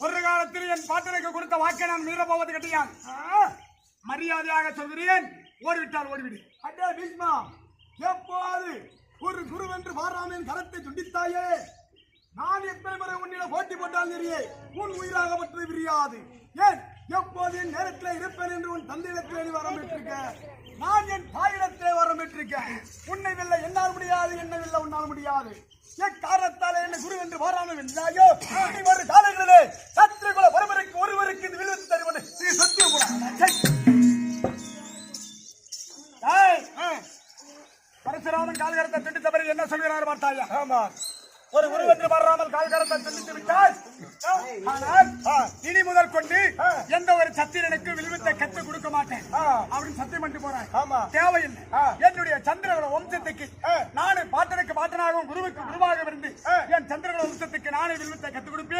ஒரு காலத்தில் என் பாட்டனுக்கு கொடுத்த வாக்கை நான் மீறப்போவது கிடையாது. மரியாதையாக சொல்கிறேன், ஓடிவிட்டால் ஓடிவிடு. அடே பீஷ்மா, எப்போது ஒரு குருவென்று பாராமின் கரத்தை துண்டித்தாயே, நான் எத்தனை முறை உன்னிடம் போட்டி போட்டால் நிறையே உன் உயிராக பற்றி விரியாது. ஏன் எப்போது என் நேரத்தில் இருப்பேன் என்று உன் தந்தையிடத்தில் வரம் பெற்றிருக்க, நான் என் தாயிடத்திலே வரம் பெற்றிருக்கேன். உன்னை வெல்ல என்னால் முடியாது, என்னை வெல்ல உன்னால் முடியாது. எக்காரணத்தாலே என்ன குரு என்று பாராமல் வென்றாயோ, நீ ஒரு காலங்களிலே சத்திரகுல பரம்பரைக்கு ஒருவருக்கு இது விழுந்து தருவது நீ சத்தியம் கூட. பரசுராமன் கால்கரத்தை துண்டித்தவரை என்ன சொல்கிறார் பார்த்தாயா? ஆமா, ஒரு குருவென்று பாராமல் கால்கரத்தை துண்டித்து விட்டால், ஆனால் இனி முதல் கொண்டு எந்த ஒரு சத்திரனுக்கு வில்வித்தை கற்றுக் கொடுக்க மாட்டேன் அப்படின்னு சத்தியம் பண்ணிட்டு போறாங்க. தேவையில்லை. என்னுடைய சந்திரகுல வம்சத்துக்கு நானே பாட்டனுக்கு பாட்டனாகவும் குருவுக்கு குருவாக இருந்து என் சந்திரகுல வம்சத்துக்கு நானே வில்வித்தை கற்றுக் கொடுப்பேன்.